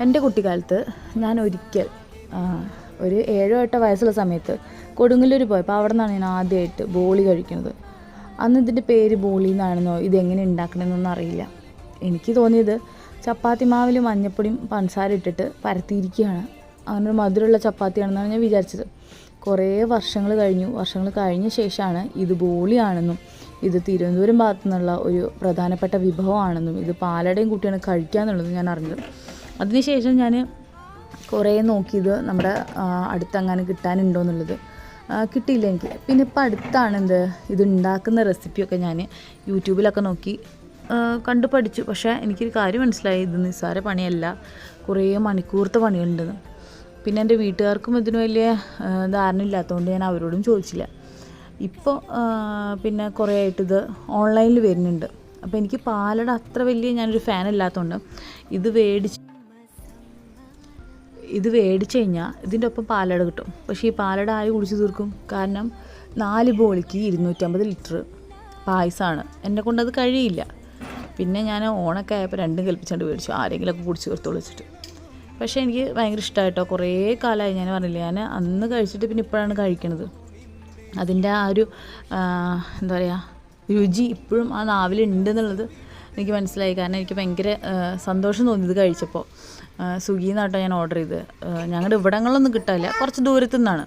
എൻ്റെ കുട്ടിക്കാലത്ത് ഞാൻ ഒരിക്കൽ ഒരു 7-8 വയസ്സുള്ള സമയത്ത് കൊടുങ്ങല്ലൂർ പോയപ്പോൾ അവിടെ നിന്നാണ് ഞാൻ ആദ്യമായിട്ട് ബോളി കഴിക്കുന്നത്. അന്ന് ഇതിൻ്റെ പേര് ബോളി എന്നാണെന്നോ ഇതെങ്ങനെ ഉണ്ടാക്കണമെന്നൊന്നും അറിയില്ല. എനിക്ക് തോന്നിയത് ചപ്പാത്തി മാവിൽ മഞ്ഞപ്പൊടിയും പഞ്ചസാര ഇട്ടിട്ട് പരത്തിയിരിക്കുകയാണ്, അങ്ങനെ ഒരു മധുരമുള്ള ചപ്പാത്തിയാണെന്നാണ് ഞാൻ വിചാരിച്ചത്. കുറേ വർഷങ്ങൾ കഴിഞ്ഞ ശേഷമാണ് ഇത് ബോളിയാണെന്നും ഇത് തിരുവനന്തപുരം ഭാഗത്തു നിന്നുള്ള ഒരു പ്രധാനപ്പെട്ട വിഭവമാണെന്നും ഇത് പാലടയും കൂട്ടിയാണ് കഴിക്കുക എന്നുള്ളതും ഞാൻ അറിഞ്ഞത്. അതിനുശേഷം ഞാൻ കുറേ നോക്കിയത് നമ്മുടെ അടുത്തെങ്ങാനും കിട്ടാനുണ്ടോ എന്നുള്ളത്. കിട്ടിയില്ല എനിക്ക്. പിന്നെ ഇപ്പം അടുത്താണ് ഇത് ഉണ്ടാക്കുന്ന റെസിപ്പിയൊക്കെ ഞാൻ യൂട്യൂബിലൊക്കെ നോക്കി കണ്ടു പഠിച്ചു. പക്ഷേ എനിക്കൊരു കാര്യം മനസ്സിലായി, ഇത് നിസ്സാര പണിയല്ല, കുറേ മണിക്കൂറത്തെ പണിയുണ്ടെന്ന്. പിന്നെ എൻ്റെ വീട്ടുകാർക്കും ഇതിന് വലിയ ധാരണ ഇല്ലാത്തതുകൊണ്ട് ഞാൻ അവരോടും ചോദിച്ചില്ല. ഇപ്പോൾ പിന്നെ കുറേ ആയിട്ടിത് ഓൺലൈനിൽ വരുന്നുണ്ട്. അപ്പോൾ എനിക്ക് പാലട അത്ര വലിയ ഞാനൊരു ഫാൻ ഇല്ലാത്തതുകൊണ്ട് ഇത് മേടിച്ച് കഴിഞ്ഞാൽ ഇതിൻ്റെ ഒപ്പം പാലട കിട്ടും. പക്ഷേ ഈ പാലട ആര് കുടിച്ച് തീർക്കും? കാരണം 4 ബോളിക്ക് 250 ലിറ്റർ പായസമാണ്. എന്നെ കൊണ്ട് അത് കഴിയില്ല. പിന്നെ ഞാൻ ഓണൊക്കെ ആയപ്പോൾ 2 കൽപ്പിച്ചുകൊണ്ട് മേടിച്ചു, ആരെങ്കിലുമൊക്കെ കുടിച്ച് തീർത്തോളൂ വെച്ചിട്ട്. പക്ഷേ എനിക്ക് ഭയങ്കര ഇഷ്ടമായിട്ടോ. കുറേ കാലമായി, ഞാൻ പറഞ്ഞില്ല, ഞാൻ അന്ന് കഴിച്ചിട്ട് പിന്നെ ഇപ്പോഴാണ് കഴിക്കണത്. അതിൻ്റെ ആ ഒരു എന്താ പറയുക, രുചി ഇപ്പോഴും ആ നാവിലുണ്ട് എന്നുള്ളത് എനിക്ക് മനസ്സിലായി. കാരണം എനിക്ക് ഭയങ്കര സന്തോഷം തോന്നിയത് കഴിച്ചപ്പോൾ. സ്വിഗ്ഗിയിൽ നിന്നാട്ടോ ഞാൻ ഓർഡർ ചെയ്ത്. ഞങ്ങളുടെ ഇവിടങ്ങളിലൊന്നും കിട്ടാനില്ല, കുറച്ച് ദൂരത്തു നിന്നാണ്.